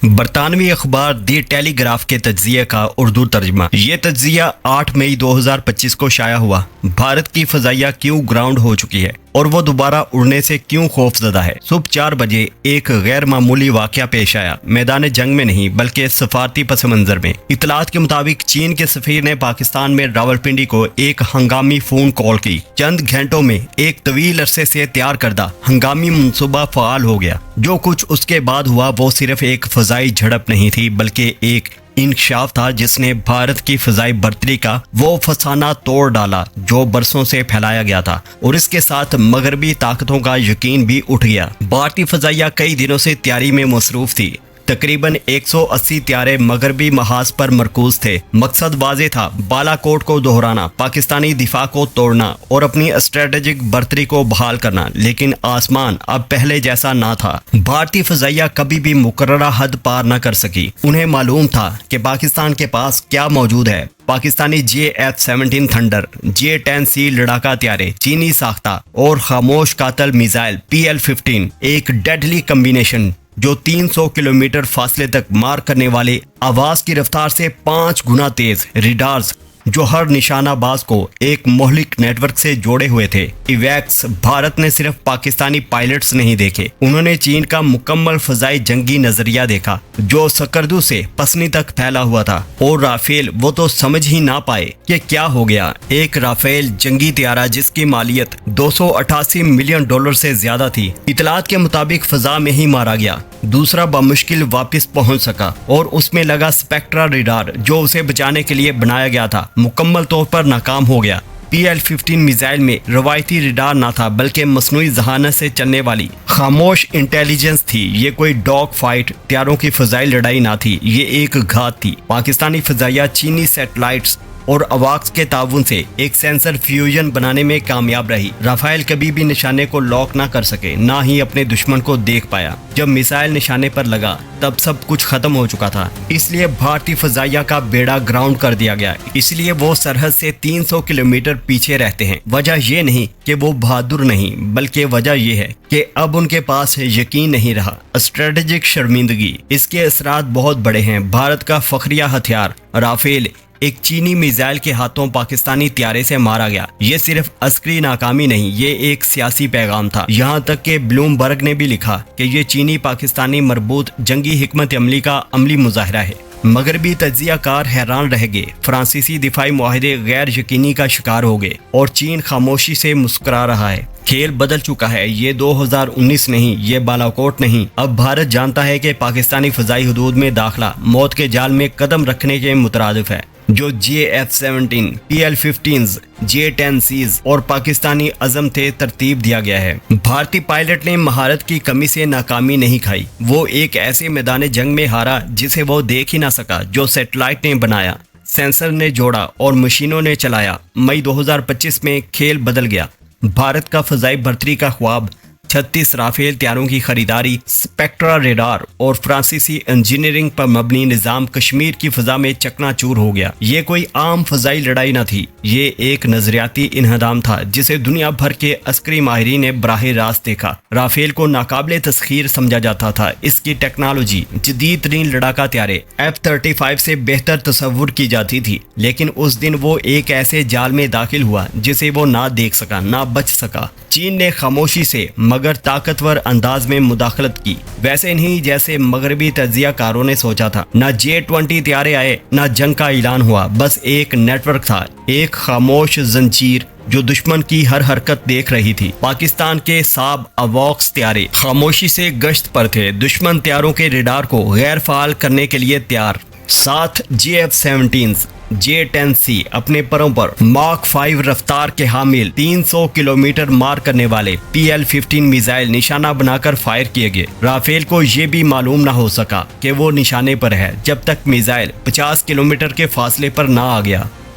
برطانوی اخبار دی ٹیلی گراف کے تجزیے کا اردو ترجمہ۔ یہ تجزیہ 8 مئی 2025 کو شائع ہوا۔ بھارت کی فضائیہ کیوں گراؤنڈ ہو چکی ہے اور وہ دوبارہ اڑنے سے کیوں خوف زدہ ہے۔ صبح 4 بجے ایک غیر معمولی واقعہ پیش آیا، میدان جنگ میں نہیں بلکہ سفارتی پس منظر میں۔ اطلاعات کے مطابق چین کے سفیر نے پاکستان میں راولپنڈی کو ایک ہنگامی فون کال کی۔ چند گھنٹوں میں ایک طویل عرصے سے تیار کردہ ہنگامی منصوبہ فعال ہو گیا۔ جو کچھ اس کے بعد ہوا وہ صرف ایک فضائی جھڑپ نہیں تھی بلکہ ایک انکشاف تھا جس نے بھارت کی فضائی برتری کا وہ فسانہ توڑ ڈالا جو برسوں سے پھیلایا گیا تھا، اور اس کے ساتھ مغربی طاقتوں کا یقین بھی اٹھ گیا۔ بھارتی فضائیہ کئی دنوں سے تیاری میں مصروف تھی۔ تقریباً 180 طیارے مغربی محاذ پر مرکوز تھے۔ مقصد واضح تھا، بالا کوٹ کو دہرانا، پاکستانی دفاع کو توڑنا اور اپنی اسٹریٹجک برتری کو بحال کرنا۔ لیکن آسمان اب پہلے جیسا نہ تھا۔ بھارتی فضائیہ کبھی بھی مقررہ حد پار نہ کر سکی۔ انہیں معلوم تھا کہ پاکستان کے پاس کیا موجود ہے۔ پاکستانی JF-17 تھنڈر، J-10C لڑاکا طیارے، چینی ساختہ اور خاموش قاتل میزائل PL-15، ایک ڈیڈلی کمبینیشن جو 300 کلومیٹر فاصلے تک مار کرنے والے آواز کی رفتار سے 5 گنا تیز ریڈارز جو ہر نشانہ باز کو ایک مہلک نیٹ ورک سے جوڑے ہوئے تھے۔ ایویکس بھارت نے صرف پاکستانی پائلٹس نہیں دیکھے، انہوں نے چین کا مکمل فضائی جنگی نظریہ دیکھا جو سکردو سے پسنی تک پھیلا ہوا تھا۔ اور رافیل، وہ تو سمجھ ہی نہ پائے کہ کیا ہو گیا۔ ایک رافیل جنگی طیارہ جس کی مالیت $288 ملین سے زیادہ تھی، اطلاعات کے مطابق فضا میں ہی مارا گیا۔ دوسرا بمشکل واپس پہنچ سکا اور اس میں لگا اسپیکٹرا ریڈار جو اسے بچانے کے لیے بنایا گیا تھا، مکمل طور پر ناکام ہو گیا۔ PL-15 میزائل میں روایتی ریڈار نہ تھا بلکہ مصنوعی ذہانت سے چلنے والی خاموش انٹیلیجنس تھی۔ یہ کوئی ڈاگ فائٹ، طیاروں کی فضائی لڑائی نہ تھی، یہ ایک گھات تھی۔ پاکستانی فضائیہ چینی سیٹلائٹس اور اواکس کے تعاون سے ایک سینسر فیوژن بنانے میں کامیاب رہی۔ رافائل کبھی بھی نشانے کو لاک نہ کر سکے، نہ ہی اپنے دشمن کو دیکھ پایا۔ جب میزائل نشانے پر لگا تب سب کچھ ختم ہو چکا تھا، اس لیے بھارتی فضائیہ کا بیڑا گراؤنڈ کر دیا گیا۔ اس لیے وہ سرحد سے 300 کلومیٹر پیچھے رہتے ہیں۔ وجہ یہ نہیں کہ وہ بہادر نہیں، بلکہ وجہ یہ ہے کہ اب ان کے پاس یقین نہیں رہا۔ اسٹریٹجک شرمندگی، اس کے اثرات بہت بڑے ہیں۔ بھارت کا فخریہ ہتھیار رافیل ایک چینی میزائل کے ہاتھوں پاکستانی طیارے سے مارا گیا۔ یہ صرف عسکری ناکامی نہیں، یہ ایک سیاسی پیغام تھا۔ یہاں تک کہ بلومبرگ نے بھی لکھا کہ یہ چینی پاکستانی مربوط جنگی حکمت عملی کا عملی مظاہرہ ہے۔ مغربی تجزیہ کار حیران رہ گئے، فرانسیسی دفاعی معاہدے غیر یقینی کا شکار ہو گئے اور چین خاموشی سے مسکرا رہا ہے۔ کھیل بدل چکا ہے، یہ 2019 نہیں، یہ بالا کوٹ نہیں۔ اب بھارت جانتا ہے کہ پاکستانی فضائی حدود میں داخلہ موت کے جال میں قدم رکھنے کے مترادف ہے۔ جو JF-17، PL-15، J-10Cs اور پاکستانی عزم تھے ترتیب دیا گیا ہے۔ بھارتی پائلٹ نے مہارت کی کمی سے ناکامی نہیں کھائی، وہ ایک ایسے میدان جنگ میں ہارا جسے وہ دیکھ ہی نہ سکا، جو سیٹلائٹ نے بنایا، سینسر نے جوڑا اور مشینوں نے چلایا۔ مئی 2025 میں کھیل بدل گیا۔ بھارت کا فضائی برتری کا خواب، 36 رافیل طیاروں کی خریداری، اسپیکٹرا ریڈار اور فرانسیسی انجینئرنگ پر مبنی نظام کشمیر کی فضا میں چکنا چور ہو گیا۔ یہ کوئی عام فضائی لڑائی نہ تھی، یہ ایک نظریاتی انہدام تھا جسے دنیا بھر کے عسکری ماہرین نے براہ راست دیکھا۔ رافیل کو ناقابل تسخیر سمجھا جاتا تھا، اس کی ٹیکنالوجی جدید ترین لڑاکا طیارے F-35 سے بہتر تصور کی جاتی تھی، لیکن اس دن وہ ایک ایسے جال میں داخل ہوا جسے وہ نہ دیکھ سکا، نہ بچ سکا۔ چین نے خاموشی سے مگر طاقتور انداز میں مداخلت کی، ویسے نہیں جیسے مغربی تجزیہ کاروں نے سوچا تھا۔ نہ J-20 طیارے آئے، نہ جنگ کا اعلان ہوا، بس ایک نیٹ ورک تھا، ایک خاموش زنجیر جو دشمن کی ہر حرکت دیکھ رہی تھی۔ پاکستان کے ساب اواکس طیارے خاموشی سے گشت پر تھے، دشمن طیاروں کے ریڈار کو غیر فعال کرنے کے لیے تیار۔ ساتھ JF-17، J-10C اپنے پروں پر ماک 5 رفتار کے حامل 300 کلومیٹر مار کرنے والے PL-15 میزائل نشانہ بنا کر فائر کیے گئے۔ رافیل کو یہ بھی معلوم نہ ہو سکا کہ وہ نشانے پر ہے جب تک میزائل 50 کلومیٹر کے فاصلے پر نہ آ گیا۔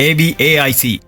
AVAIC